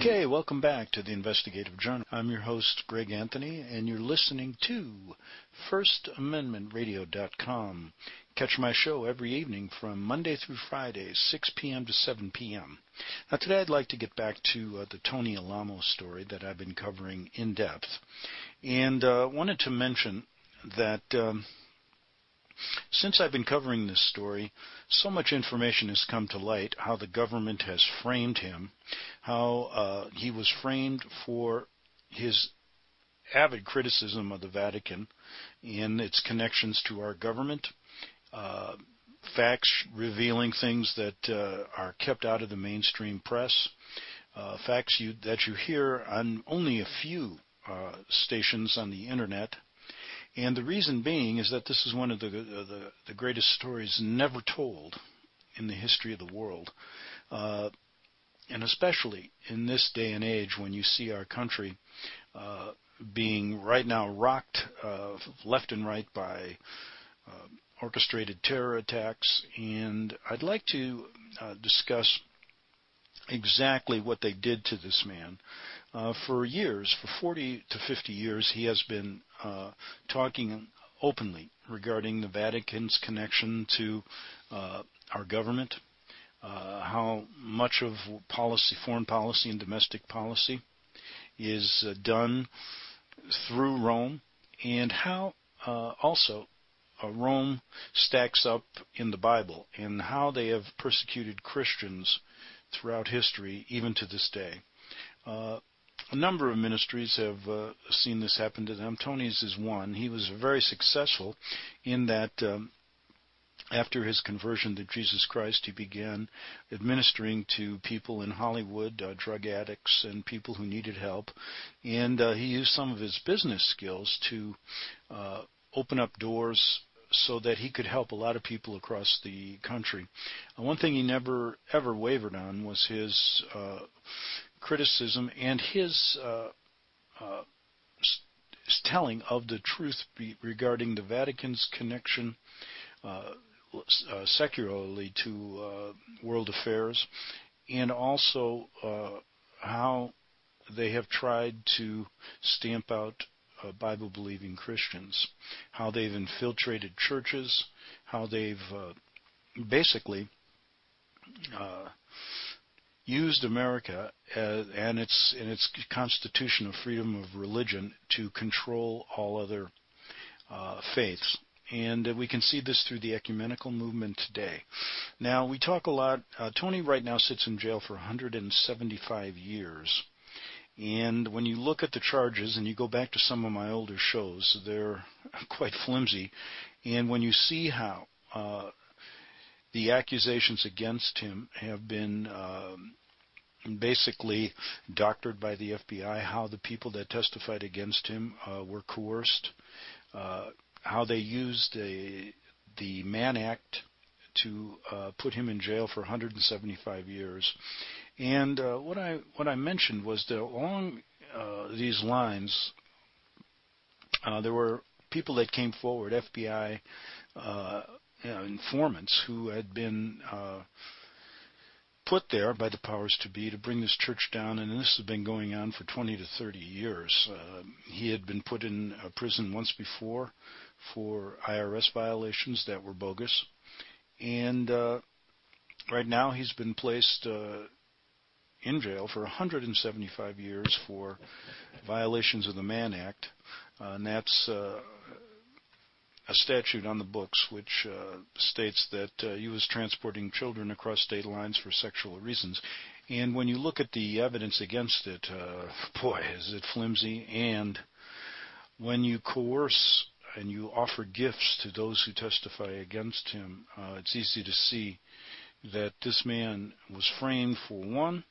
Okay, welcome back to the Investigative Journal. I'm your host, Greg Anthony, and you're listening to FirstAmendmentRadio.com. Catch my show every evening from Monday through Friday, 6 p.m. to 7 p.m. Now, today I'd like to get back to the Tony Alamo story that I've been covering in depth. And wanted to mention that since I've been covering this story, so much information has come to light, how the government has framed him, how he was framed for his avid criticism of the Vatican and its connections to our government, facts revealing things that are kept out of the mainstream press, facts that you hear on only a few stations on the Internet. And the reason being is that this is one of the greatest stories never told in the history of the world. And especially in this day and age when you see our country being right now rocked left and right by orchestrated terror attacks. And I'd like to discuss exactly what they did to this man. For years, for 40 to 50 years, he has been talking openly regarding the Vatican's connection to our government, how much of policy, foreign policy and domestic policy is done through Rome, and how also Rome stacks up in the Bible, and how they have persecuted Christians throughout history, even to this day. A number of ministries have seen this happen to them. Tony's is one. He was very successful in that after his conversion to Jesus Christ, he began administering to people in Hollywood, drug addicts and people who needed help. And he used some of his business skills to open up doors so that he could help a lot of people across the country. One thing he never, ever wavered on was his criticism and his telling of the truth regarding the Vatican's connection secularly to world affairs, and also how they have tried to stamp out Bible-believing Christians, how they've infiltrated churches, how they've basically used America and its Constitution of freedom of religion to control all other faiths. And we can see this through the ecumenical movement today. Now, we talk a lot. Tony right now sits in jail for 175 years. And when you look at the charges, and you go back to some of my older shows, they're quite flimsy. And when you see how the accusations against him have been basically doctored by the FBI, how the people that testified against him were coerced, how they used the Mann Act to put him in jail for 175 years. And what I mentioned was that along these lines, there were people that came forward, FBI informants who had been put there by the powers to be to bring this church down, and this has been going on for 20 to 30 years. He had been put in prison once before for IRS violations that were bogus, and right now he's been placed in jail for 175 years for violations of the Mann Act, and that's a statute on the books which states that he was transporting children across state lines for sexual reasons. And when you look at the evidence against it, boy, is it flimsy. And when you coerce and you offer gifts to those who testify against him, it's easy to see that this man was framed for, one,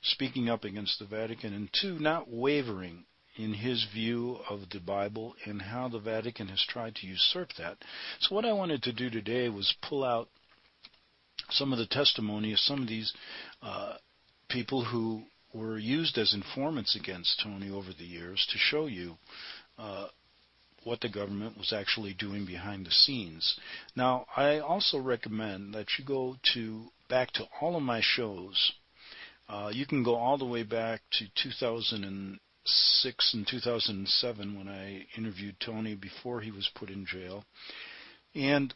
speaking up against the Vatican, and two, not wavering in his view of the Bible and how the Vatican has tried to usurp that. So what I wanted to do today was pull out some of the testimony of some of these people who were used as informants against Tony over the years to show you what the government was actually doing behind the scenes. Now, I also recommend that you go back to all of my shows You can go all the way back to 2006 and 2007 when I interviewed Tony before he was put in jail. And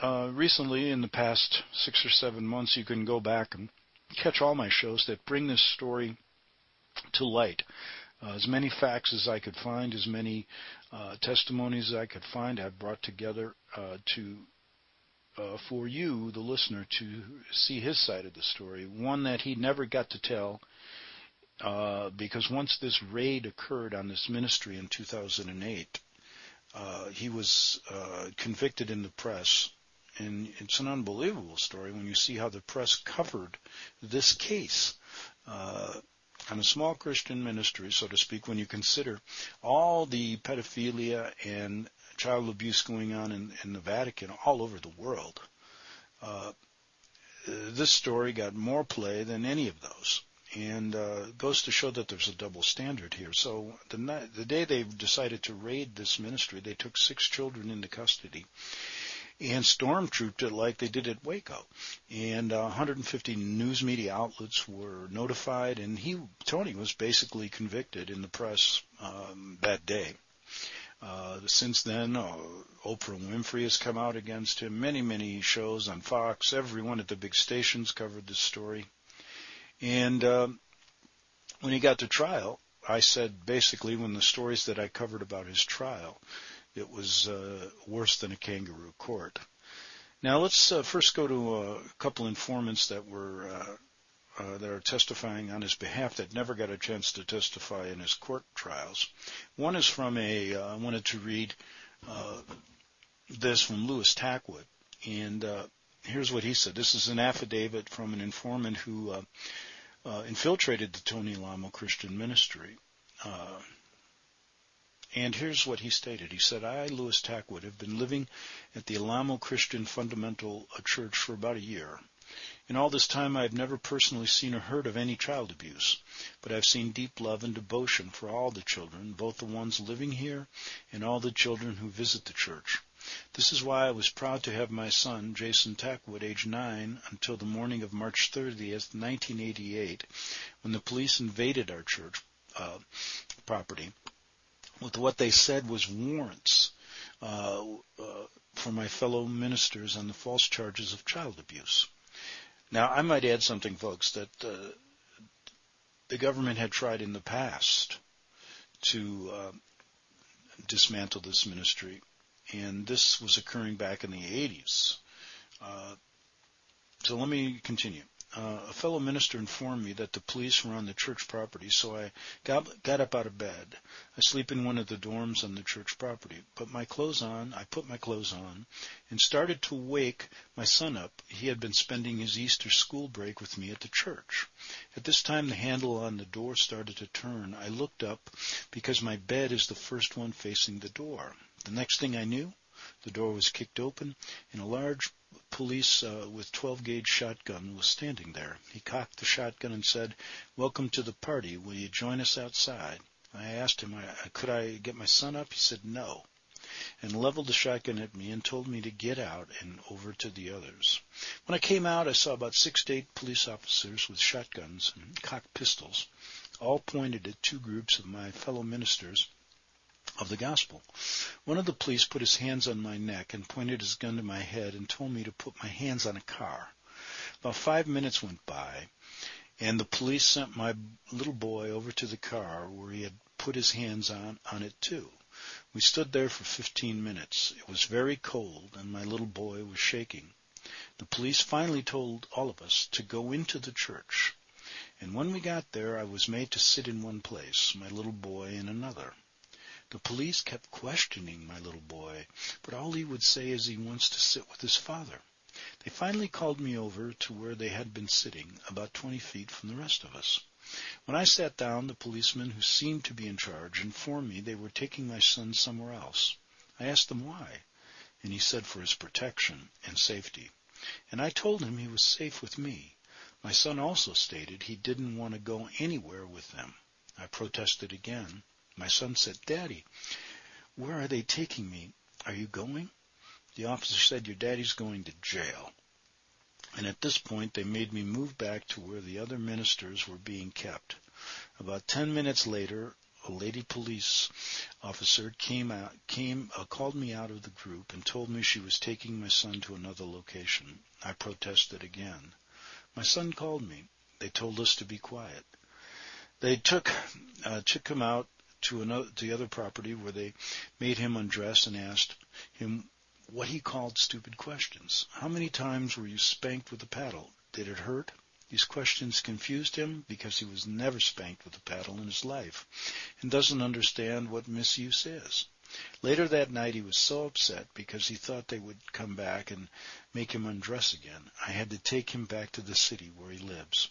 recently, in the past 6 or 7 months, you can go back and catch all my shows that bring this story to light. As many facts as I could find, as many testimonies as I could find, I've brought together for you, the listener, to see his side of the story, one that he never got to tell, because once this raid occurred on this ministry in 2008, he was convicted in the press, and it's an unbelievable story when you see how the press covered this case on a small Christian ministry, so to speak, when you consider all the pedophilia and child abuse going on in the Vatican all over the world. This story got more play than any of those, and goes to show that there's a double standard here. So the day they decided to raid this ministry, they took 6 children into custody and stormtrooped it like they did at Waco. And 150 news media outlets were notified, and Tony was basically convicted in the press that day. Since then, Oprah Winfrey has come out against him. Many shows on Fox, every one of the big stations covered this story. And when he got to trial, I said basically when the stories that I covered about his trial, it was worse than a kangaroo court. Now let's first go to a couple informants that are testifying on his behalf that never got a chance to testify in his court trials. One is from I wanted to read this from Louis Tackwood, and here's what he said. This is an affidavit from an informant who infiltrated the Tony Alamo Christian Ministry. And here's what he stated. He said, I, Louis Tackwood, have been living at the Alamo Christian Fundamental Church for about a year. In all this time, I have never personally seen or heard of any child abuse, but I've seen deep love and devotion for all the children, both the ones living here and all the children who visit the church. This is why I was proud to have my son, Jason Tackwood, age 9, until the morning of March 30th, 1988, when the police invaded our church property with what they said was warrants for my fellow ministers on the false charges of child abuse. Now, I might add something, folks, that the government had tried in the past to dismantle this ministry, and this was occurring back in the 80s. So let me continue. A fellow minister informed me that the police were on the church property, so I got up out of bed. I sleep in one of the dorms on the church property. I put my clothes on, and started to wake my son up. He had been spending his Easter school break with me at the church. At this time, the handle on the door started to turn. I looked up because my bed is the first one facing the door. The next thing I knew, the door was kicked open, and a large police with 12-gauge shotgun was standing there. He cocked the shotgun and said, "Welcome to the party. Will you join us outside?" I asked him, could I get my son up? He said no, and leveled the shotgun at me and told me to get out and over to the others. When I came out, I saw about 6 to 8 police officers with shotguns and cocked pistols, all pointed at 2 groups of my fellow ministers of the gospel. One of the police put his hands on my neck and pointed his gun to my head and told me to put my hands on a car. About 5 minutes went by, and the police sent my little boy over to the car where he had put his hands on it too. We stood there for 15 minutes. It was very cold, and my little boy was shaking. The police finally told all of us to go into the church, and when we got there, I was made to sit in one place, my little boy in another. The police kept questioning my little boy, but all he would say is he wants to sit with his father. They finally called me over to where they had been sitting, about 20 feet from the rest of us. When I sat down, the policeman who seemed to be in charge informed me they were taking my son somewhere else. I asked them why, and he said for his protection and safety. And I told him he was safe with me. My son also stated he didn't want to go anywhere with them. I protested again. My son said, "Daddy, where are they taking me? Are you going?" The officer said, "Your daddy's going to jail." And at this point, they made me move back to where the other ministers were being kept. About 10 minutes later, a lady police officer called me out of the group and told me she was taking my son to another location. I protested again. My son called me. They told us to be quiet. They took him out to the other property where they made him undress and asked him what he called stupid questions. How many times were you spanked with a paddle? Did it hurt? These questions confused him because he was never spanked with a paddle in his life and doesn't understand what misuse is. Later that night he was so upset because he thought they would come back and make him undress again. I had to take him back to the city where he lives.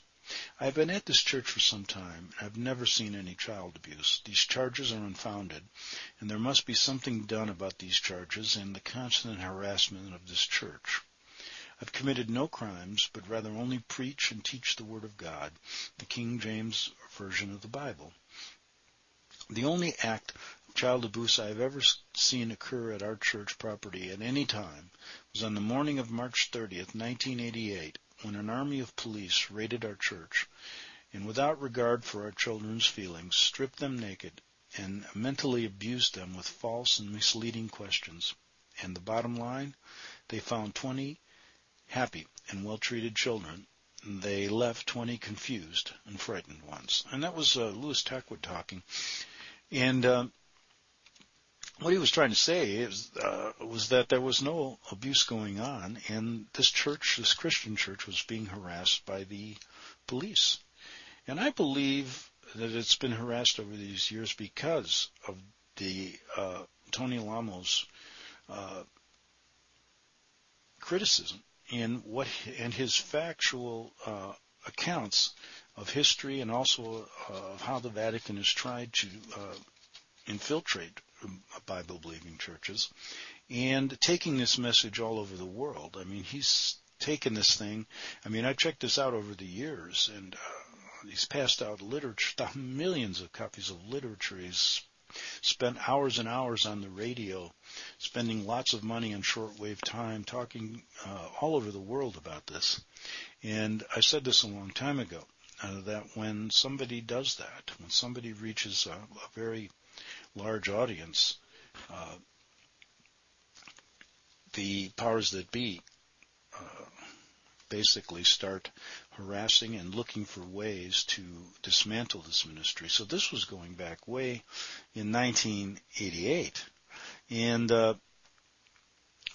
I have been at this church for some time, and I've never seen any child abuse. These charges are unfounded, and there must be something done about these charges and the constant harassment of this church. I've committed no crimes, but rather only preach and teach the Word of God, the King James Version of the Bible. The only act of child abuse I have ever seen occur at our church property at any time was on the morning of March 30th, 1988, when an army of police raided our church and without regard for our children's feelings, stripped them naked and mentally abused them with false and misleading questions. And the bottom line, they found 20 happy and well-treated children. They left 20 confused and frightened ones. And that was Louis Tackwood talking. And what he was trying to say was that there was no abuse going on, and this church, this Christian church, was being harassed by the police. And I believe that it's been harassed over these years because of the Tony Lamo's criticism and his factual accounts of history, and also of how the Vatican has tried to infiltrate Bible-believing churches, and taking this message all over the world. I mean, he's taken this thing. I mean, I checked this out over the years, and he's passed out literature, millions of copies of literature. He's spent hours and hours on the radio, spending lots of money on shortwave time, talking all over the world about this. And I said this a long time ago, that when somebody does that, when somebody reaches a very large audience, the powers that be basically start harassing and looking for ways to dismantle this ministry. So this was going back way in 1988. And I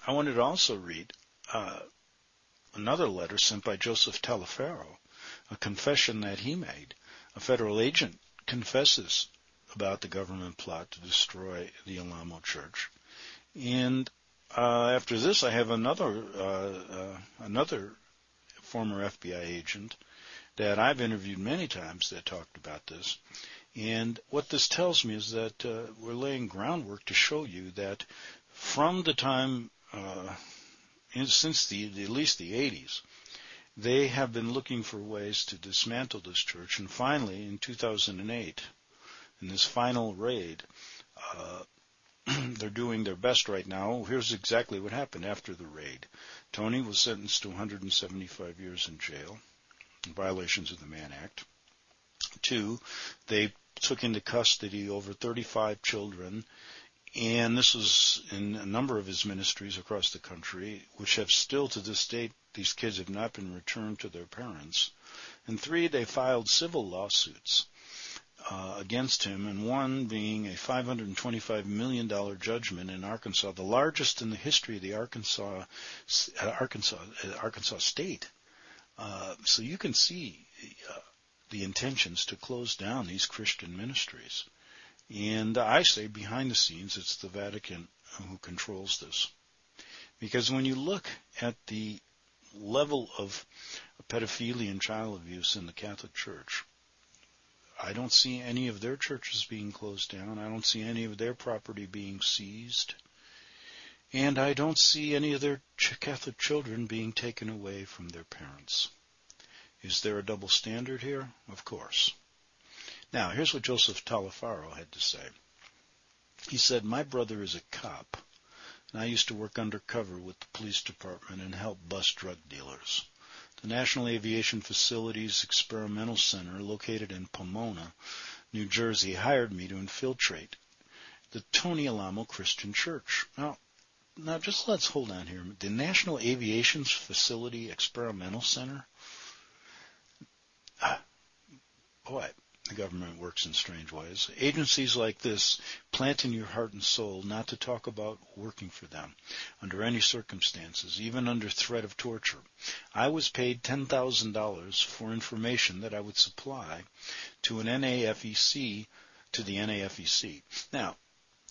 wanted to also read another letter sent by Joseph Taliaferro, a confession that he made. A federal agent confesses about the government plot to destroy the Alamo Church. And after this, I have another former FBI agent that I've interviewed many times that talked about this. And what this tells me is that we're laying groundwork to show you that from the time, since at least the 80s, they have been looking for ways to dismantle this church. And finally, in 2008, in this final raid, they're doing their best right now. Here's exactly what happened after the raid. Tony was sentenced to 175 years in jail, in violations of the Mann Act. 2, they took into custody over 35 children, and this was in a number of his ministries across the country, which have still to this date, these kids have not been returned to their parents. And 3, they filed civil lawsuits against him, and one being a $525 million judgment in Arkansas, the largest in the history of the Arkansas state. So you can see the intentions to close down these Christian ministries. And I say behind the scenes, it's the Vatican who controls this. Because when you look at the level of pedophilia and child abuse in the Catholic Church, I don't see any of their churches being closed down. I don't see any of their property being seized. And I don't see any of their Catholic children being taken away from their parents. Is there a double standard here? Of course. Now, here's what Joseph Taliaferro had to say. He said, "My brother is a cop, and I used to work undercover with the police department and help bust drug dealers. The National Aviation Facilities Experimental Center, located in Pomona, New Jersey, hired me to infiltrate the Tony Alamo Christian Church. Now just let's hold on here. The National Aviation Facility Experimental Center? Boy, the government works in strange ways. Agencies like this plant in your heart and soul not to talk about working for them under any circumstances, even under threat of torture. I was paid $10,000 for information that I would supply to the NAFEC. Now,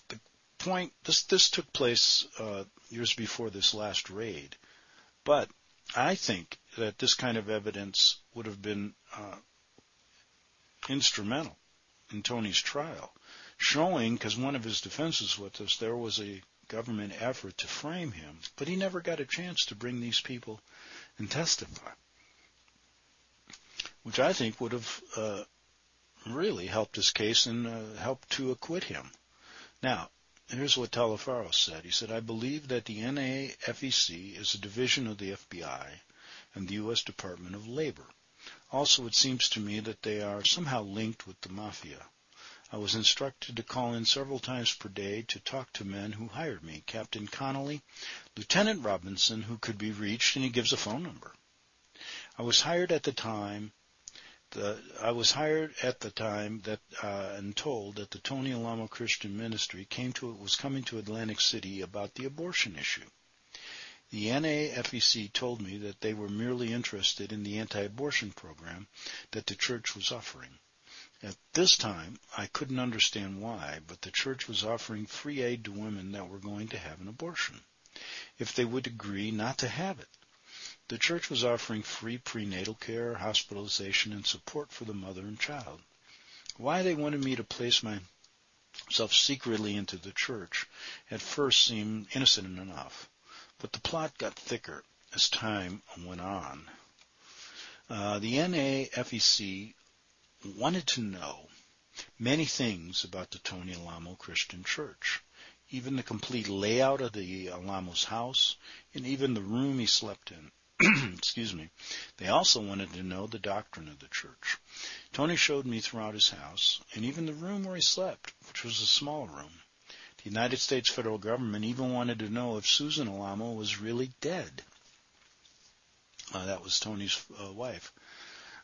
the point, this took place years before this last raid, but I think that this kind of evidence would have been instrumental in Tony's trial, showing, because one of his defenses with us, there was a government effort to frame him, but he never got a chance to bring these people and testify, which I think would have really helped his case and helped to acquit him. Now, here's what Talifaro said. He said, I believe that the NAFEC is a division of the FBI and the U.S. Department of Labor. Also, it seems to me that they are somehow linked with the mafia. I was instructed to call in several times per day to talk to men who hired me, Captain Connolly, Lieutenant Robinson, who could be reached, and he gives a phone number. I was hired at the time and told that the Tony Alamo Christian Ministry was coming to Atlantic City about the abortion issue. The NAFEC told me that they were merely interested in the anti-abortion program that the church was offering. At this time, I couldn't understand why, but the church was offering free aid to women that were going to have an abortion, if they would agree not to have it. The church was offering free prenatal care, hospitalization, and support for the mother and child. Why they wanted me to place myself secretly into the church at first seemed innocent enough, but the plot got thicker as time went on. The NAFEC wanted to know many things about the Tony Alamo Christian Church, even the complete layout of the Alamo's house, and even the room he slept in. Excuse me. They also wanted to know the doctrine of the church. Tony showed me throughout his house, and even the room where he slept, which was a small room. The United States federal government even wanted to know if Susan Alamo was really dead. That was Tony's wife.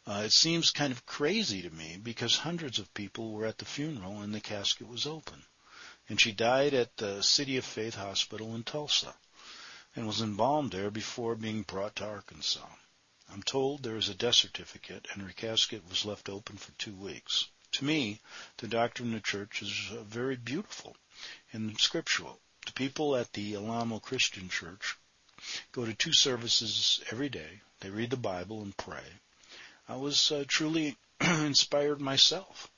It seems kind of crazy to me because hundreds of people were at the funeral and the casket was open. And she died at the City of Faith Hospital in Tulsa and was embalmed there before being brought to Arkansas. I'm told there is a death certificate and her casket was left open for 2 weeks. To me, the doctrine of the church is very beautiful and scriptural. The people at the Alamo Christian Church go to 2 services every day. They read the Bible and pray. I was truly inspired myself.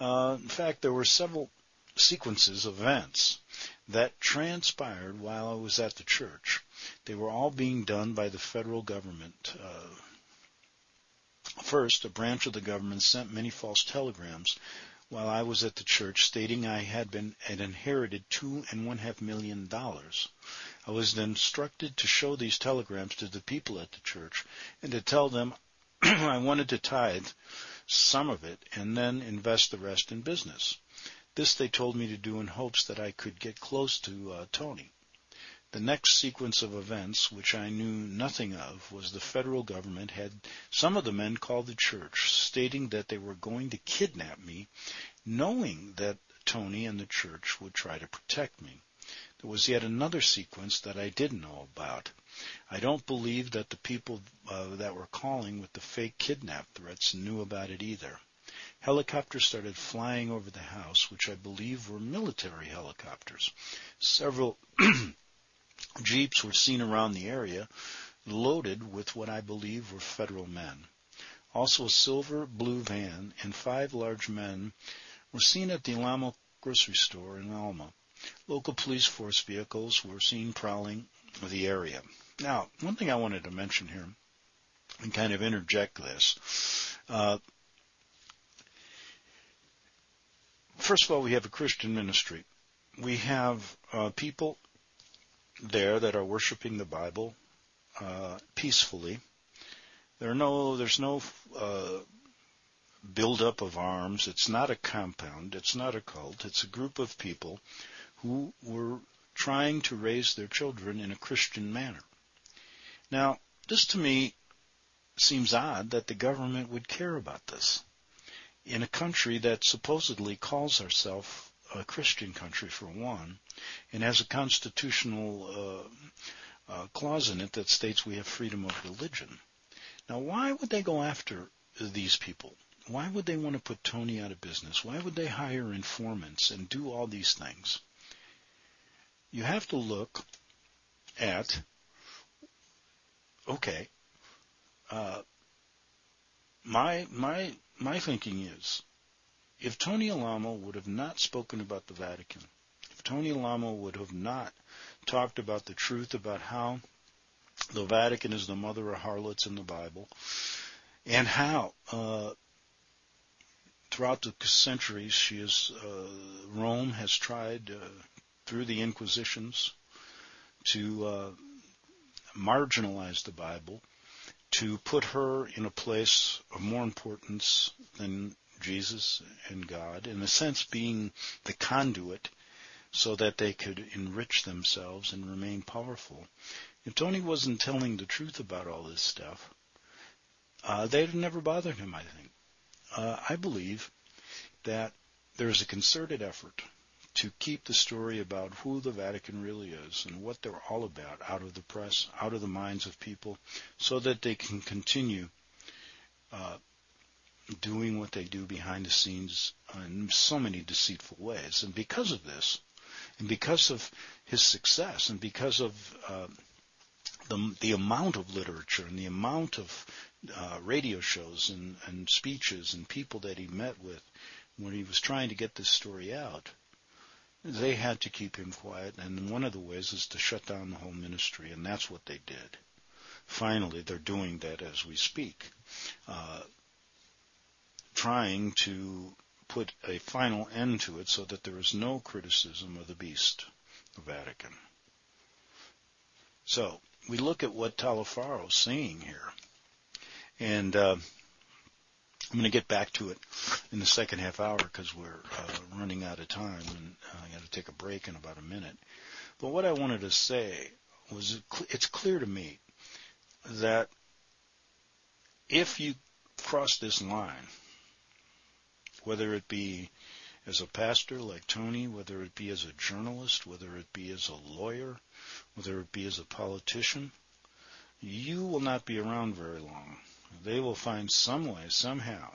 In fact, there were several sequences of events that transpired while I was at the church. They were all being done by the federal government. First, a branch of the government sent many false telegrams while I was at the church stating I had inherited $2.5 million. I was then instructed to show these telegrams to the people at the church and to tell them I wanted to tithe some of it and then invest the rest in business. This they told me to do in hopes that I could get close to Tony. The next sequence of events, which I knew nothing of, was the federal government had some of the men call the church, stating that they were going to kidnap me, knowing that Tony and the church would try to protect me. There was yet another sequence that I didn't know about. I don't believe that the people that were calling with the fake kidnap threats knew about it either. Helicopters started flying over the house, which I believe were military helicopters. Several jeeps were seen around the area, loaded with what I believe were federal men. Also a silver blue van and 5 large men were seen at the Alamo grocery store in Alma. Local police force vehicles were seen prowling the area. Now, one thing I wanted to mention here and kind of interject this. First of all, we have a Christian ministry. We have people there that are worshiping the Bible peacefully. There's no buildup of arms. It's not a compound. It's not a cult. It's a group of people who were trying to raise their children in a Christian manner. Now, this to me seems odd that the government would care about this in a country that supposedly calls herself a Christian country, for one, and has a constitutional clause in it that states we have freedom of religion. Now, why would they go after these people? Why would they want to put Tony out of business? Why would they hire informants and do all these things? You have to look at, okay, my thinking is, if Tony Alamo would have not spoken about the Vatican, if Tony Alamo would have not talked about the truth about how the Vatican is the mother of harlots in the Bible, and how throughout the centuries Rome has tried through the Inquisitions to marginalize the Bible, to put her in a place of more importance than Jesus and God, in a sense being the conduit so that they could enrich themselves and remain powerful. If Tony wasn't telling the truth about all this stuff, they'd have never bothered him, I think. I believe that there's a concerted effort to keep the story about who the Vatican really is and what they're all about out of the press, out of the minds of people, so that they can continue doing what they do behind the scenes in so many deceitful ways. And because of this, and because of his success, and because of the amount of literature and the amount of radio shows and speeches and people that he met with when he was trying to get this story out, they had to keep him quiet, and one of the ways is to shut down the whole ministry, and that's what they did. Finally, they're doing that as we speak, trying to put a final end to it so that there is no criticism of the beast, the Vatican. So, we look at what Taliaferro's saying here, and I'm going to get back to it in the second half hour because we're running out of time, and I got to take a break in about a minute. But what I wanted to say was it's clear to me that if you cross this line, whether it be as a pastor like Tony, whether it be as a journalist, whether it be as a lawyer, whether it be as a politician, you will not be around very long. They will find some way, somehow,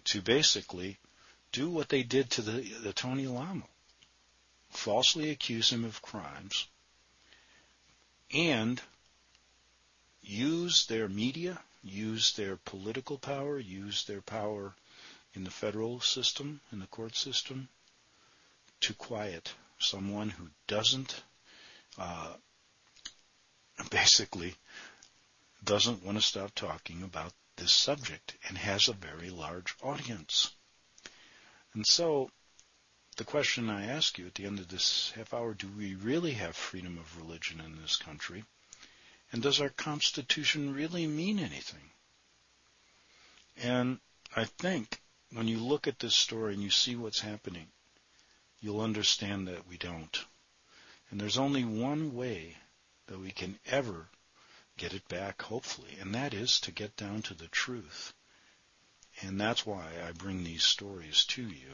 to basically do what they did to the Tony Alamo. Falsely accuse him of crimes and use their media, use their political power, use their power in the federal system, in the court system, to quiet someone who doesn't basically doesn't want to stop talking about this subject and has a very large audience. And so the question I ask you at the end of this half hour, do we really have freedom of religion in this country? And does our Constitution really mean anything? And I think when you look at this story and you see what's happening, you'll understand that we don't. And there's only one way that we can ever get it back, hopefully, and that is to get down to the truth. And that's why I bring these stories to you.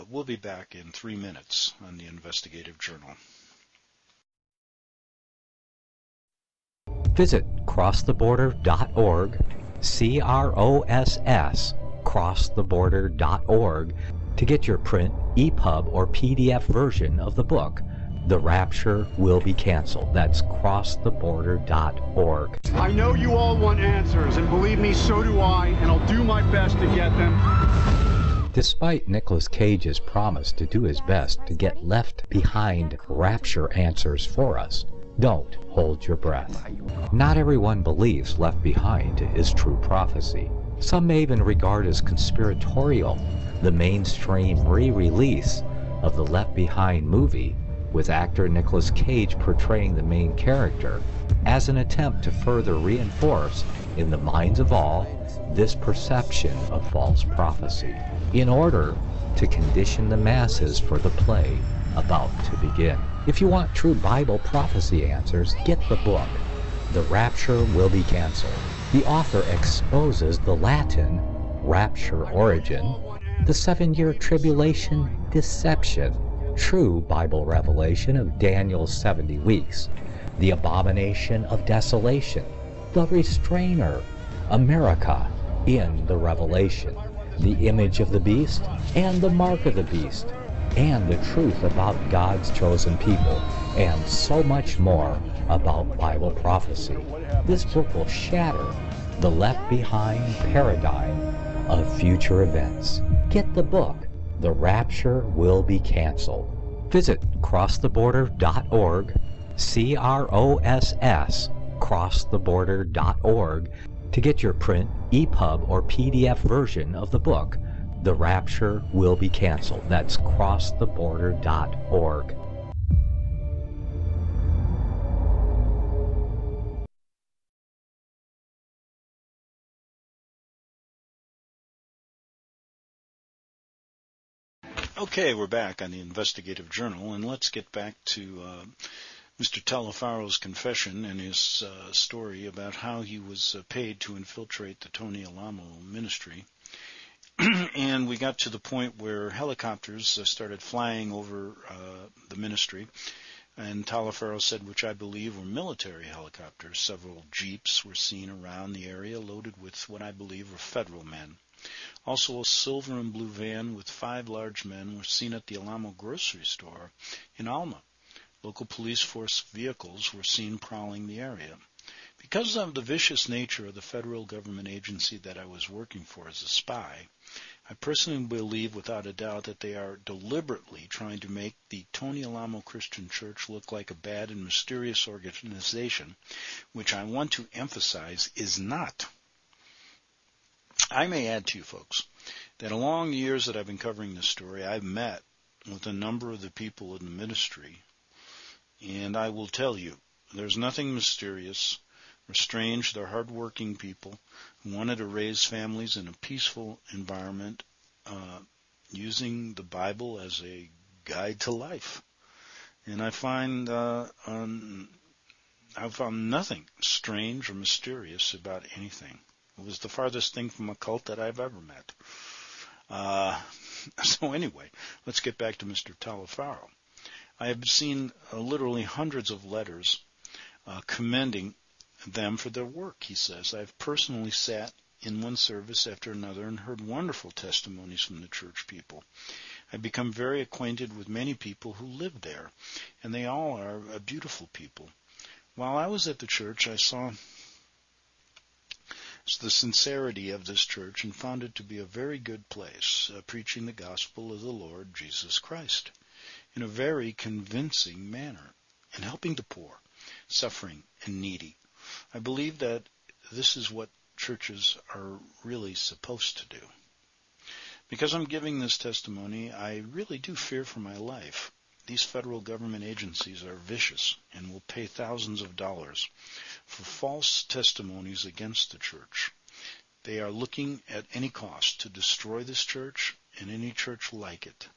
We'll be back in 3 minutes on the Investigative Journal. Visit crosstheborder.org, C-R-O-S-S, crosstheborder.org, to get your print, EPUB, or PDF version of the book, The Rapture Will Be Canceled. That's crosstheborder.org. I know you all want answers, and believe me, so do I, and I'll do my best to get them. Despite Nicolas Cage's promise to do his best to get left behind rapture answers for us, don't hold your breath. Not everyone believes Left Behind is true prophecy. Some may even regard as conspiratorial the mainstream re-release of the Left Behind movie with actor Nicolas Cage portraying the main character, as an attempt to further reinforce in the minds of all this perception of false prophecy, in order to condition the masses for the play about to begin. If you want true Bible prophecy answers, get the book, The Rapture Will Be Canceled. The author exposes the Latin rapture origin, the 7-year tribulation deception, true Bible revelation of Daniel's 70 weeks, the abomination of desolation, the restrainer, America in the Revelation, the image of the beast and the mark of the beast, and the truth about God's chosen people, and so much more about Bible prophecy. This book will shatter the left behind paradigm of future events. Get the book, The Rapture Will Be Canceled. Visit crosstheborder.org, CROSS, crosstheborder.org, to get your print, EPUB, or PDF version of the book, The Rapture Will Be Canceled. That's crosstheborder.org. Okay, we're back on the Investigative Journal, and let's get back to Mr. Talafaro's confession and his story about how he was paid to infiltrate the Tony Alamo ministry. And we got to the point where helicopters started flying over the ministry, and Talafaro said, which I believe were military helicopters. Several jeeps were seen around the area loaded with what I believe were federal men. Also, a silver and blue van with 5 large men were seen at the Alamo grocery store in Alma. Local police force vehicles were seen prowling the area. Because of the vicious nature of the federal government agency that I was working for as a spy, I personally believe without a doubt that they are deliberately trying to make the Tony Alamo Christian Church look like a bad and mysterious organization, which I want to emphasize is not. I may add to you folks that along the years that I've been covering this story, I've met with a number of the people in the ministry, and I will tell you, there's nothing mysterious or strange. They're hardworking people who wanted to raise families in a peaceful environment using the Bible as a guide to life. And I find I've found nothing strange or mysterious about anything. It was the farthest thing from a cult that I've ever met. So anyway, let's get back to Mr. Talafaro. I have seen literally hundreds of letters commending them for their work, he says. I've personally sat in one service after another and heard wonderful testimonies from the church people. I've become very acquainted with many people who live there, and they all are beautiful people. While I was at the church, I saw the sincerity of this church and found it to be a very good place, preaching the gospel of the Lord Jesus Christ in a very convincing manner and helping the poor, suffering, and needy. I believe that this is what churches are really supposed to do. Because I'm giving this testimony, I really do fear for my life. These federal government agencies are vicious and will pay thousands of dollars for false testimonies against the church. They are looking at any cost to destroy this church and any church like it.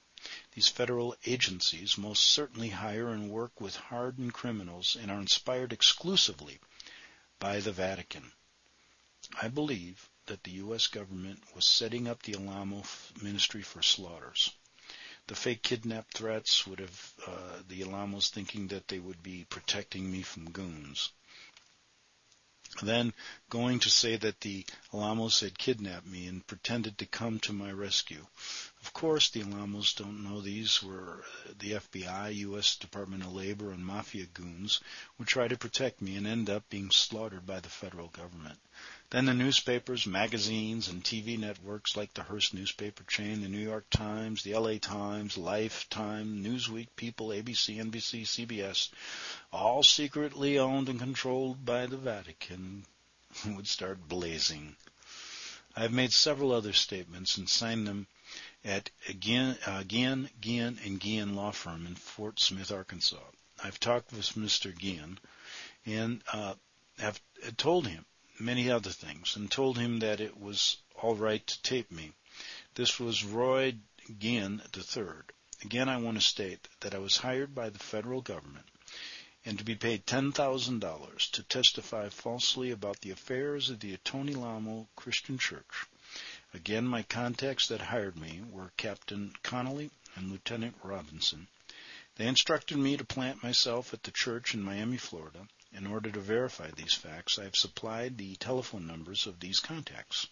These federal agencies most certainly hire and work with hardened criminals and are inspired exclusively by the Vatican. I believe that the U.S. government was setting up the Alamo ministry for slaughters. The fake kidnap threats would have the Alamos thinking that they would be protecting me from goons. Then going to say that the Alamos had kidnapped me and pretended to come to my rescue. Of course, the Alamos don't know these were the FBI, U.S. Department of Labor, and Mafia goons would try to protect me and end up being slaughtered by the federal government. Then the newspapers, magazines, and TV networks like the Hearst newspaper chain, the New York Times, the LA Times, Lifetime, Newsweek, People, ABC, NBC, CBS, all secretly owned and controlled by the Vatican, would start blazing I have made several other statements and signed them at Gian and Gian Law Firm in Fort Smith, Arkansas. I've talked with Mr. Gian and have told him many other things and told him that it was all right to tape me. This was Roy Gian III. Again, I want to state that I was hired by the federal government and to be paid $10,000 to testify falsely about the affairs of the Atonilamo Christian Church. Again, my contacts that hired me were Captain Connolly and Lieutenant Robinson. They instructed me to plant myself at the church in Miami, Florida. In order to verify these facts, I have supplied the telephone numbers of these contacts.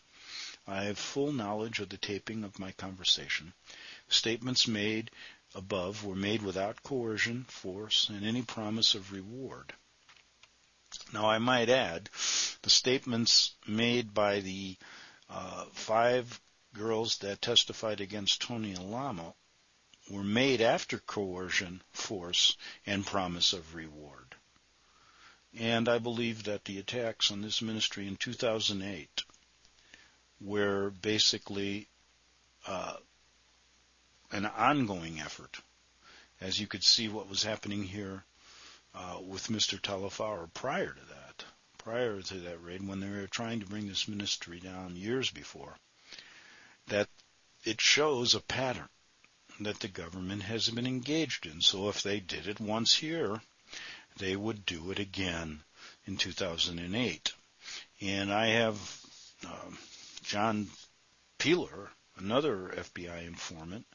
I have full knowledge of the taping of my conversation. Statements made above were made without coercion, force, and any promise of reward. Now, I might add, the statements made by the 5 girls that testified against Tony Alamo were made after coercion, force, and promise of reward. And I believe that the attacks on this ministry in 2008 were basically an ongoing effort, as you could see what was happening here with Mr. Talifaro prior to that raid, when they were trying to bring this ministry down years before, that it shows a pattern that the government has been engaged in. So if they did it once here, they would do it again in 2008. And I have John Peeler, another FBI informant,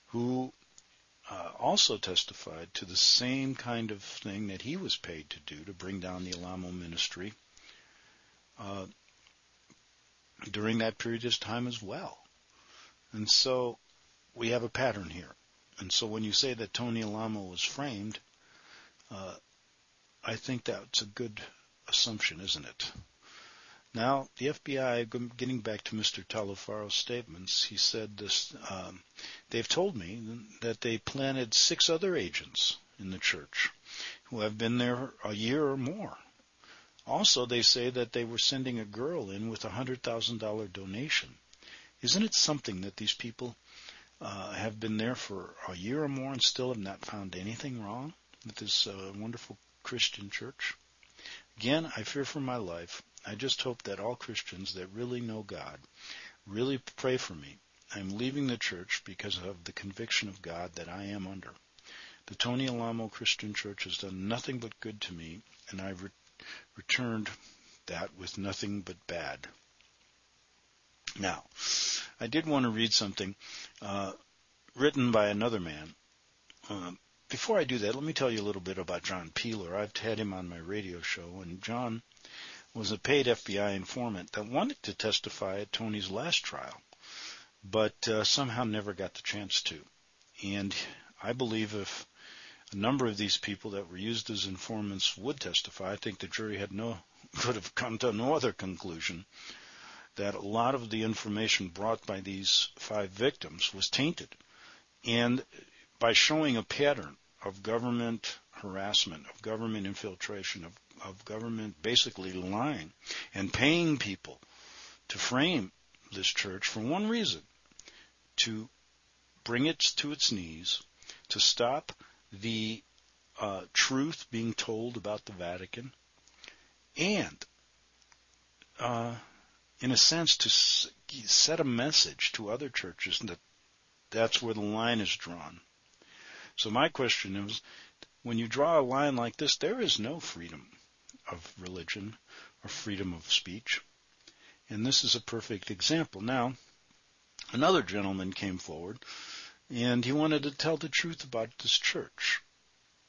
who also testified to the same kind of thing that he was paid to do, to bring down the Alamo ministry during that period of time as well. And so we have a pattern here. And so when you say that Tony Alamo was framed, I think that's a good assumption, isn't it? Now, the FBI, getting back to Mr. Talifaro's statements, he said this, they've told me that they planted 6 other agents in the church who have been there a year or more. Also, they say that they were sending a girl in with a $100,000 donation. Isn't it something that these people have been there for a year or more and still have not found anything wrong with this wonderful Christian church? Again, I fear for my life. I just hope that all Christians that really know God really pray for me. I'm leaving the church because of the conviction of God that I am under. The Tony Alamo Christian Church has done nothing but good to me, and I've returned that with nothing but bad. Now, I did want to read something written by another man. Before I do that, let me tell you a little bit about John Peeler. I've had him on my radio show, and John was a paid FBI informant that wanted to testify at Tony's last trial, but somehow never got the chance to. And I believe if a number of these people that were used as informants would testify, I think the jury could have come to no other conclusion that a lot of the information brought by these 5 victims was tainted. And by showing a pattern of government harassment, of government infiltration, of government basically lying and paying people to frame this church for one reason, to bring it to its knees, to stop the truth being told about the Vatican, and in a sense to set a message to other churches that that's where the line is drawn. So my question is, when you draw a line like this, there is no freedom of religion or freedom of speech. And this is a perfect example. Now, another gentleman came forward, and he wanted to tell the truth about this church.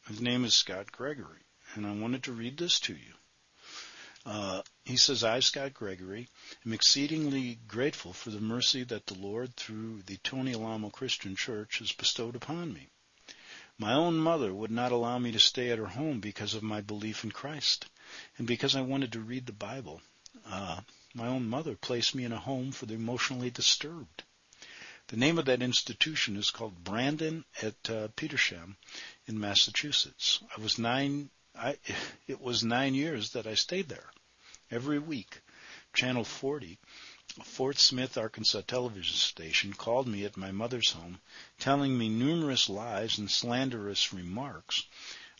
His name is Scott Gregory, and I wanted to read this to you. He says, I, Scott Gregory, am exceedingly grateful for the mercy that the Lord, through the Tony Alamo Christian Church, has bestowed upon me. My own mother would not allow me to stay at her home because of my belief in Christ, and because I wanted to read the Bible. My own mother placed me in a home for the emotionally disturbed. The name of that institution is called Brandon at Petersham in Massachusetts. It was 9 years that I stayed there. Every week, Channel 40 Fort Smith, Arkansas television station called me at my mother's home, telling me numerous lies and slanderous remarks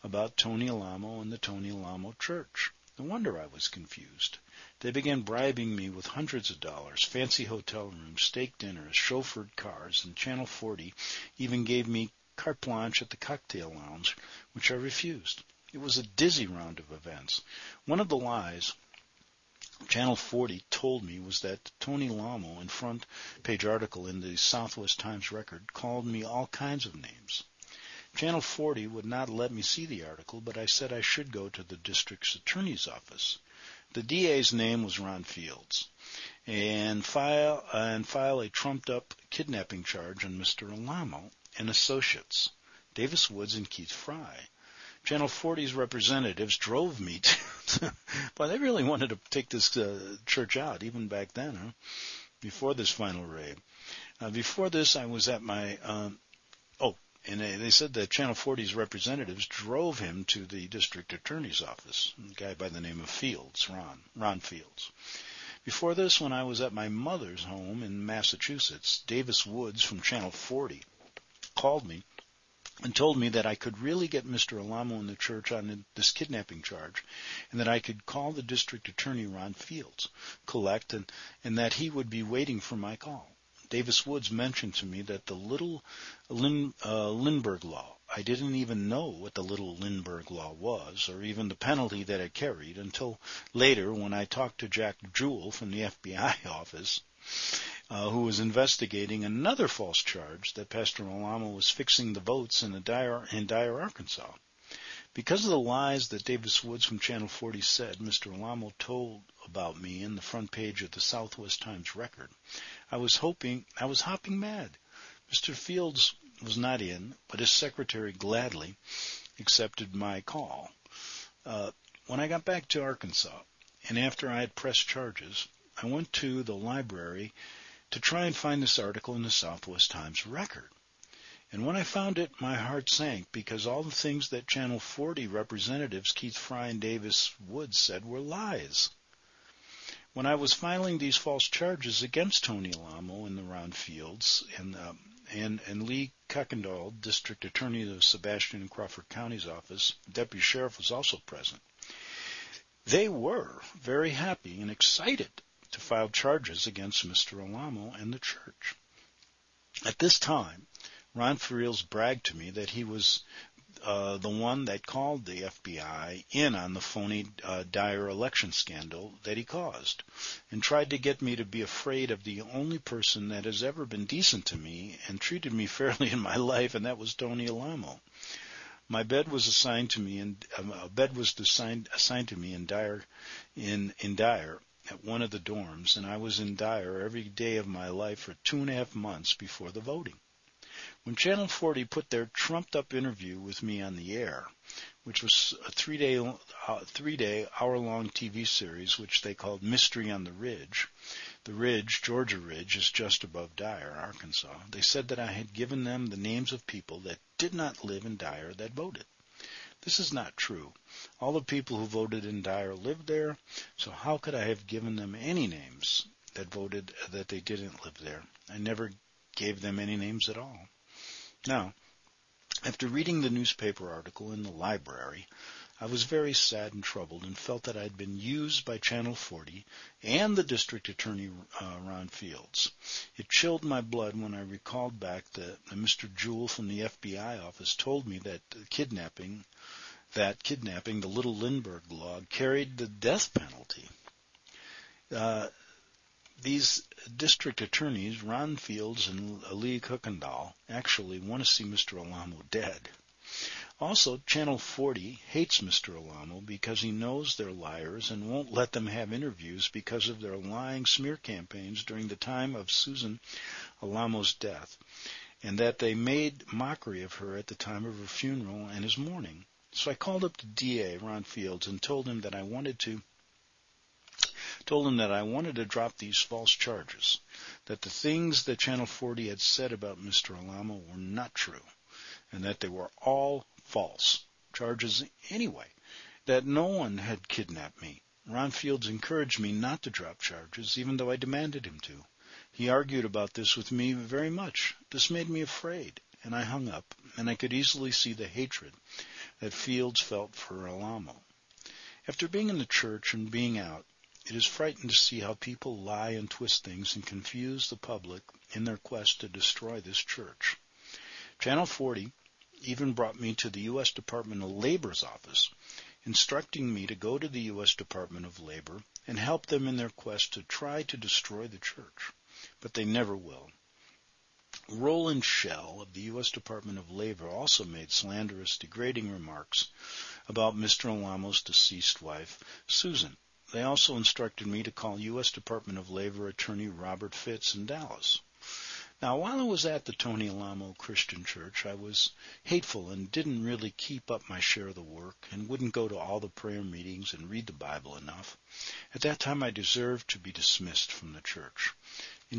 about Tony Alamo and the Tony Alamo Church. No wonder I was confused. They began bribing me with hundreds of dollars, fancy hotel rooms, steak dinners, chauffeured cars, and Channel 40 even gave me carte blanche at the cocktail lounge, which I refused. It was a dizzy round of events. One of the lies Channel 40 told me was that Tony Alamo, in front page article in the Southwest Times Record, called me all kinds of names. Channel 40 would not let me see the article, but I said I should go to the district's attorney's office. The DA's name was Ron Fields, and file a trumped-up kidnapping charge on Mr. Alamo and associates, Davis Woods and Keith Fry. Channel 40's representatives drove me to, but they really wanted to take this church out, even back then, before this final raid. Before this, I was at my, and they said that Channel 40's representatives drove him to the district attorney's office, a guy by the name of Fields, Ron Fields. Before this, when I was at my mother's home in Massachusetts, Davis Woods from Channel 40 called me and told me that I could really get Mr. Alamo in the church on this kidnapping charge, and that I could call the district attorney, Ron Fields, collect, and that he would be waiting for my call. Davis Woods mentioned to me that the Little Lindbergh Law. I didn't even know what the Little Lindbergh Law was, or even the penalty that it carried, until later when I talked to Jack Jewell from the FBI office, who was investigating another false charge that Pastor Alamo was fixing the votes in Dyer, Arkansas. Because of the lies that Davis Woods from Channel 40 said Mr. Alamo told about me in the front page of the Southwest Times Record, I was hopping mad. Mr. Fields was not in, but his secretary gladly accepted my call. When I got back to Arkansas, and after I had pressed charges, I went to the library to try and find this article in the Southwest Times Record. And when I found it, my heart sank, because all the things that Channel 40 representatives Keith Fry and Davis Woods said were lies. When I was filing these false charges against Tony Alamo and the Ron Fields and Lee Kuykendall, District Attorney of Sebastian and Crawford County's office, Deputy Sheriff was also present. They were very happy and excited to file charges against Mr. Alamo and the church. At this time, Ron Fields bragged to me that he was the one that called the FBI in on the phony Dyer election scandal that he caused, and tried to get me to be afraid of the only person that has ever been decent to me and treated me fairly in my life, and that was Tony Alamo. My bed was assigned to me, and assigned to me in Dyer at one of the dorms, and I was in Dyer every day of my life for 2.5 months before the voting. When Channel 40 put their trumped-up interview with me on the air, which was a three-day hour-long TV series which they called Mystery on the Ridge Georgia Ridge, is just above Dyer, Arkansas, they said that I had given them the names of people that did not live in Dyer that voted. This is not true. All the people who voted in Dyer lived there, so how could I have given them any names that voted that they didn't live there? I never gave them any names at all. Now, after reading the newspaper article in the library, I was very sad and troubled, and felt that I had been used by Channel 40 and the District Attorney Ron Fields. It chilled my blood when I recalled back that Mr. Jewell from the FBI office told me that kidnapping, the Little Lindbergh Law, carried the death penalty. These district attorneys, Ron Fields and Lee Kuykendall, actually want to see Mr. Alamo dead. Also, Channel 40 hates Mr. Alamo because he knows they're liars and won't let them have interviews because of their lying smear campaigns during the time of Susan Alamo's death, and that they made mockery of her at the time of her funeral and his mourning. So I called up the DA, Ron Fields, and told him that I wanted to drop these false charges, that the things that Channel 40 had said about Mr. Alamo were not true, and that they were all false charges anyway, that no one had kidnapped me, Ron Fields encouraged me not to drop charges, even though I demanded him to. He argued about this with me very much. This made me afraid, and I hung up, and I could easily see the hatred that Fields felt for Alamo. After being in the church and being out, it is frightening to see how people lie and twist things and confuse the public in their quest to destroy this church. Channel 40 even brought me to the U.S. Department of Labor's office, instructing me to go to the U.S. Department of Labor and help them in their quest to try to destroy the church. But they never will. Roland Shell of the U.S. Department of Labor also made slanderous, degrading remarks about Mr. Alamo's deceased wife, Susan. They also instructed me to call U.S. Department of Labor attorney Robert Fitz in Dallas. Now, while I was at the Tony Alamo Christian Church, I was hateful and didn't really keep up my share of the work and wouldn't go to all the prayer meetings and read the Bible enough. At that time, I deserved to be dismissed from the church.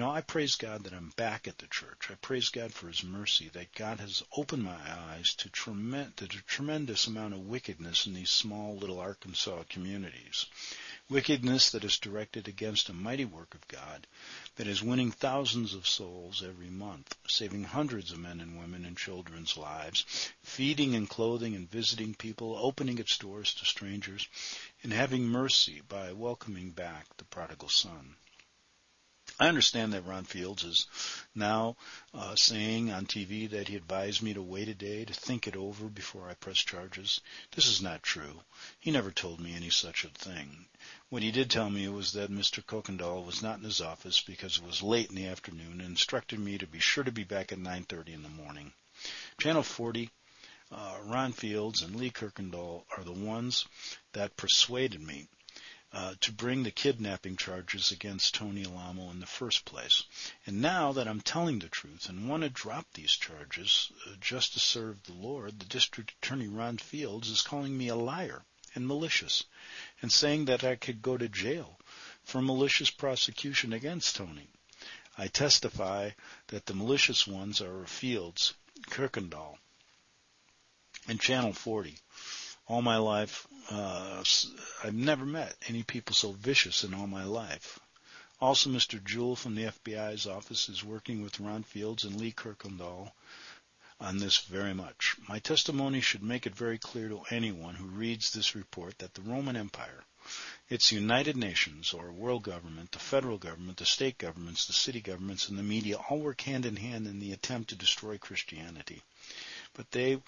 I praise God that I'm back at the church. I praise God for His mercy, that God has opened my eyes to the tremendous amount of wickedness in these small little Arkansas communities. Wickedness that is directed against a mighty work of God that is winning thousands of souls every month, saving hundreds of men and women and children's lives, feeding and clothing and visiting people, opening its doors to strangers, and having mercy by welcoming back the prodigal son. I understand that Ron Fields is now saying on TV that he advised me to wait a day to think it over before I press charges. This is not true. He never told me any such a thing. What he did tell me was that Mr. Kuykendall was not in his office because it was late in the afternoon and instructed me to be sure to be back at 9:30 in the morning. Channel 40, Ron Fields, and Lee Kuykendall are the ones that persuaded me to bring the kidnapping charges against Tony Alamo in the first place. And now that I'm telling the truth and want to drop these charges just to serve the Lord, the District Attorney Ron Fields is calling me a liar and malicious and saying that I could go to jail for malicious prosecution against Tony. I testify that the malicious ones are Fields, Kuykendall, and Channel 40. All my life, I've never met any people so vicious in all my life. Also, Mr. Jewell from the FBI's office is working with Ron Fields and Lee Kuykendall on this very much. My testimony should make it very clear to anyone who reads this report that the Roman Empire, its United Nations or world government, the federal government, the state governments, the city governments, and the media all work hand in hand in the attempt to destroy Christianity. But they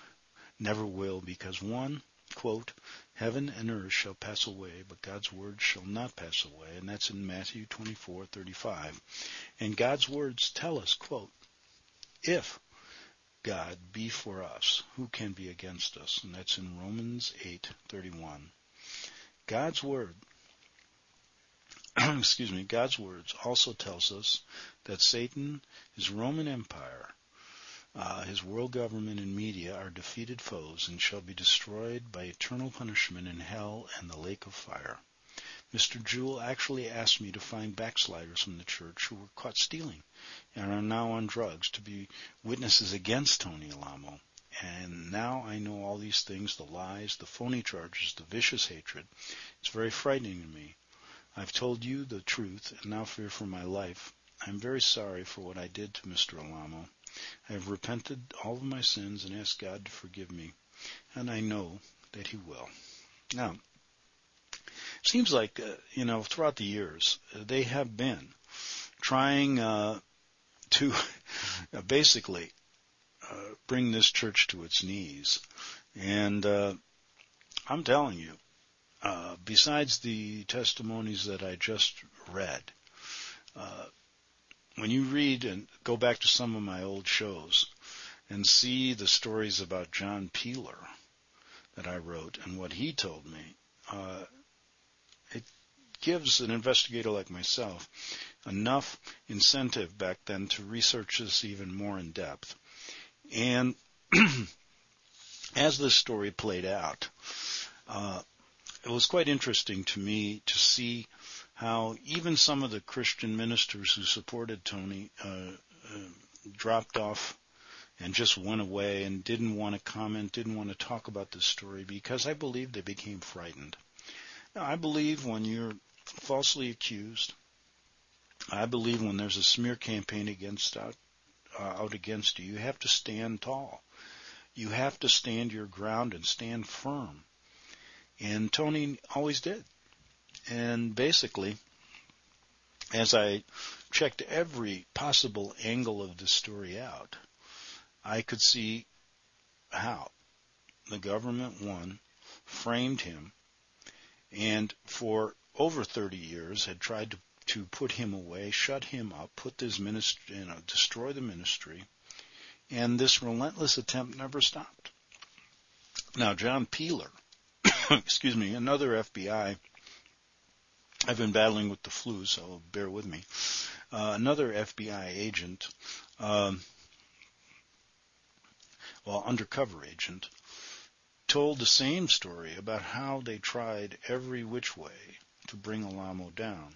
never will, because one, quote, heaven and earth shall pass away, but God's word shall not pass away, and that's in Matthew 24:35. And God's words tell us, quote, if God be for us, who can be against us? And that's in Romans 8:31. God's word, God's words also tells us that Satan, his Roman Empire, his world government and media are defeated foes and shall be destroyed by eternal punishment in hell and the lake of fire. Mr. Jewell actually asked me to find backsliders from the church who were caught stealing and are now on drugs to be witnesses against Tony Alamo. And now I know all these things, the lies, the phony charges, the vicious hatred. It's very frightening to me. I've told you the truth and now fear for my life. I'm very sorry for what I did to Mr. Alamo. I have repented all of my sins and asked God to forgive me, and I know that He will. Now, it seems like, throughout the years, they have been trying to basically bring this church to its knees. And I'm telling you, besides the testimonies that I just read, when you read and go back to some of my old shows and see the stories about John Peeler that I wrote and what he told me, it gives an investigator like myself enough incentive back then to research this even more in depth. And as this story played out, it was quite interesting to me to see how even some of the Christian ministers who supported Tony dropped off and just went away and didn't want to comment, didn't want to talk about this story, because I believe they became frightened. Now, I believe when you're falsely accused, I believe when there's a smear campaign out against you, you have to stand tall. You have to stand your ground and stand firm. And Tony always did. And basically, as I checked every possible angle of this story out, I could see how the government, one, framed him, and for over 30 years had tried to put him away, shut him up, put this ministry, destroy the ministry, and this relentless attempt never stopped. Now, John Peeler, excuse me, another FBI, I've been battling with the flu, so bear with me, another FBI agent, undercover agent, told the same story about how they tried every which way to bring Alamo down.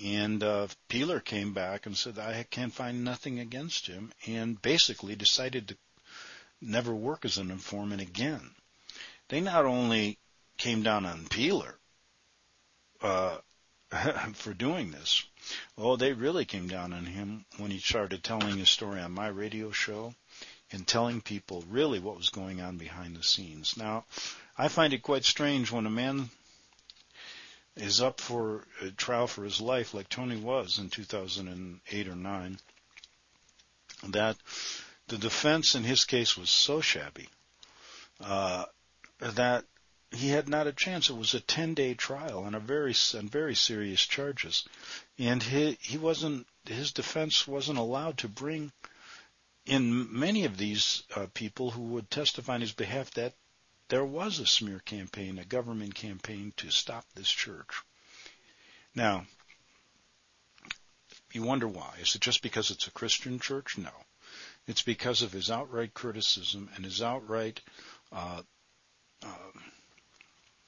And Peeler came back and said, I can find nothing against him, and basically decided to never work as an informant again. They not only came down on Peeler for doing this, they really came down on him when he started telling his story on my radio show and telling people really what was going on behind the scenes. Now, I find it quite strange when a man is up for a trial for his life, like Tony was in 2008 or 9, that the defense in his case was so shabby that he had not a chance. It was a 10-day trial on very serious charges, and his defense wasn't allowed to bring in many of these people who would testify on his behalf that there was a smear campaign, a government campaign to stop this church. Now, you wonder why. Is it just because it's a Christian church? No. It's because of his outright criticism and his outright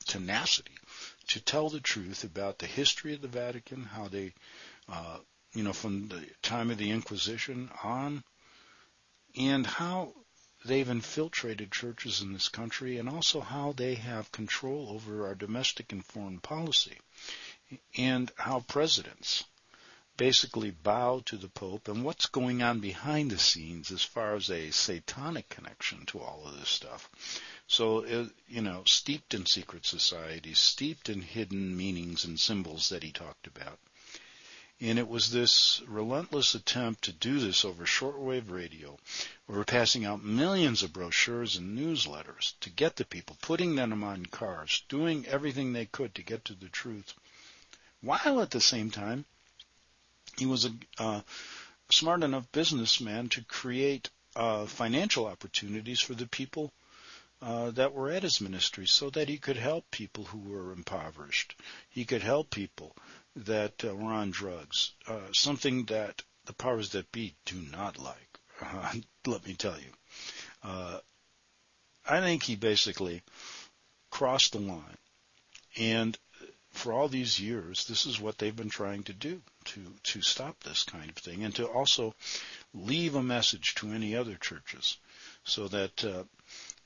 tenacity to tell the truth about the history of the Vatican, how they, from the time of the Inquisition on, and how they've infiltrated churches in this country, and also how they have control over our domestic and foreign policy, and how presidents basically bow to the Pope, and what's going on behind the scenes as far as a satanic connection to all of this stuff. So, steeped in secret societies, steeped in hidden meanings and symbols that he talked about. And it was this relentless attempt to do this over shortwave radio. We were passing out millions of brochures and newsletters to get the people, putting them on cars, doing everything they could to get to the truth, while at the same time he was a smart enough businessman to create financial opportunities for the people that were at his ministry, so that he could help people who were impoverished. He could help people that were on drugs, something that the powers that be do not like, let me tell you. I think he basically crossed the line, and for all these years, this is what they've been trying to do, to stop this kind of thing, and to also leave a message to any other churches, so that,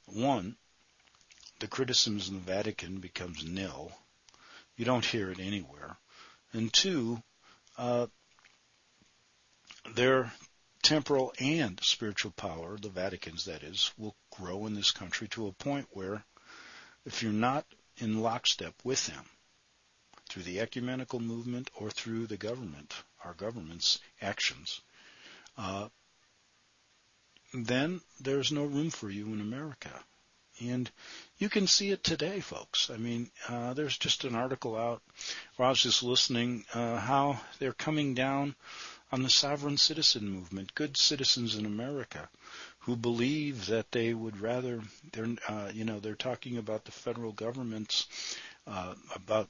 one, the criticisms in the Vatican becomes nil. You don't hear it anywhere. And two, their temporal and spiritual power, the Vatican's that is, will grow in this country to a point where if you're not in lockstep with them, through the ecumenical movement or through the government, our government's actions, then there's no room for you in America. And you can see it today, folks. I mean, there's just an article out where I was just listening how they're coming down on the sovereign citizen movement, good citizens in America who believe that they would rather, they're talking about the federal government's, about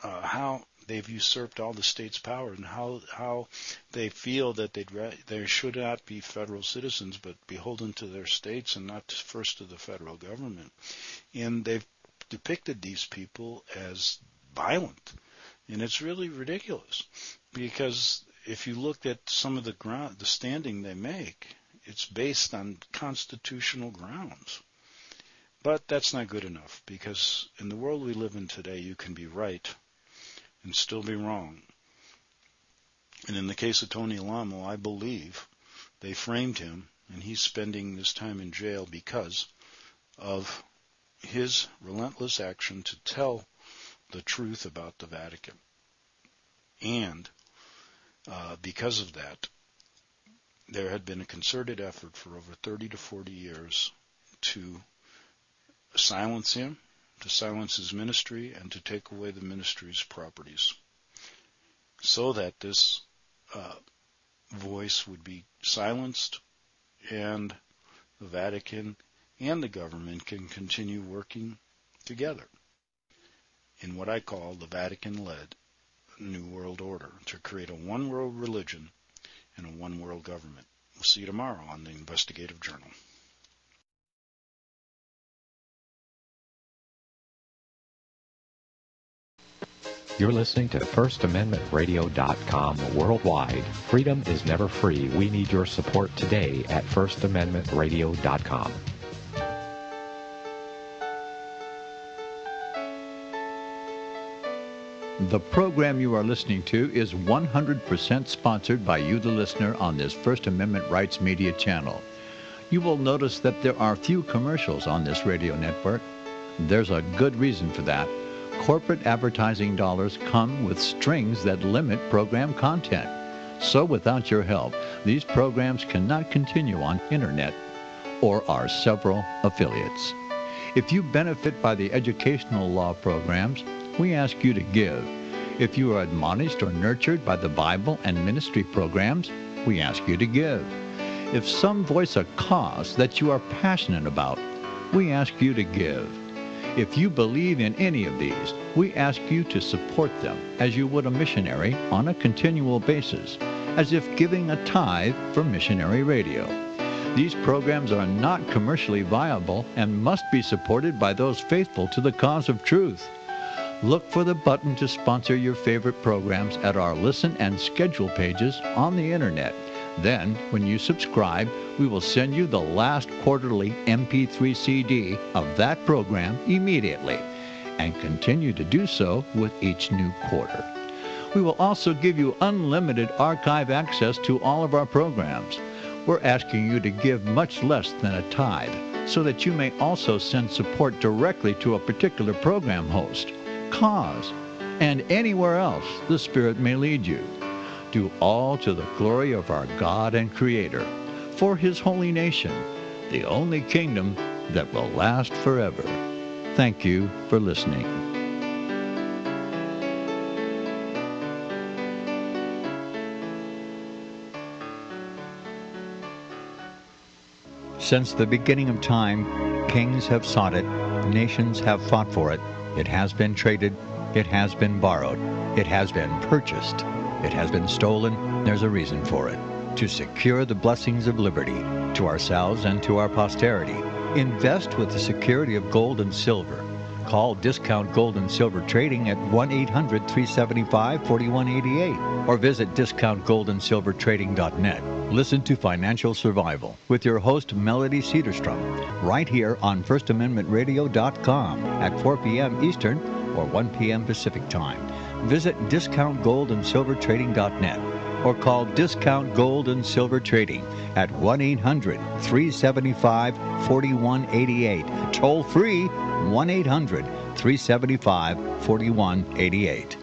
how they've usurped all the states' power, and how they feel that they should not be federal citizens but beholden to their states and not first to the federal government. And they've depicted these people as violent, and it's really ridiculous, because if you look at some of the standing they make, it's based on constitutional grounds. But that's not good enough, because in the world we live in today, you can be right and still be wrong. And in the case of Tony Alamo, I believe they framed him, and he's spending this time in jail because of his relentless action to tell the truth about the Vatican. And because of that, there had been a concerted effort for over 30 to 40 years to silence him, to silence his ministry, and to take away the ministry's properties, so that this voice would be silenced, and the Vatican and the government can continue working together in what I call the Vatican-led New World Order, to create a one-world religion and a one-world government. We'll see you tomorrow on the Investigative Journal. You're listening to FirstAmendmentRadio.com worldwide. Freedom is never free. We need your support today at FirstAmendmentRadio.com. The program you are listening to is 100% sponsored by you, the listener, on this First Amendment Rights Media channel. You will notice that there are few commercials on this radio network. There's a good reason for that. Corporate advertising dollars come with strings that limit program content. So without your help, these programs cannot continue on internet or our several affiliates. If you benefit by the educational law programs, we ask you to give. If you are admonished or nurtured by the Bible and ministry programs, we ask you to give. If some voice a cause that you are passionate about, we ask you to give. If you believe in any of these, we ask you to support them as you would a missionary on a continual basis, as if giving a tithe for missionary radio. These programs are not commercially viable and must be supported by those faithful to the cause of truth. Look for the button to sponsor your favorite programs at our listen and schedule pages on the internet. Then, when you subscribe, we will send you the last quarterly MP3 CD of that program immediately, and continue to do so with each new quarter. We will also give you unlimited archive access to all of our programs. We're asking you to give much less than a tithe, so that you may also send support directly to a particular program host, cause, and anywhere else the Spirit may lead you. Do all to the glory of our God and Creator, for His holy nation, the only kingdom that will last forever. Thank you for listening. Since the beginning of time, kings have sought it, nations have fought for it. It has been traded, it has been borrowed, it has been purchased. It has been stolen. There's a reason for it. To secure the blessings of liberty to ourselves and to our posterity. Invest with the security of gold and silver. Call Discount Gold and Silver Trading at 1-800-375-4188 or visit discountgoldandsilvertrading.net. Listen to Financial Survival with your host Melody Cedarstrom right here on FirstAmendmentRadio.com at 4 p.m. Eastern or 1 p.m. Pacific Time. Visit discountgoldandsilvertrading.net or call Discount Gold and Silver Trading at 1-800-375-4188. Toll free 1-800-375-4188.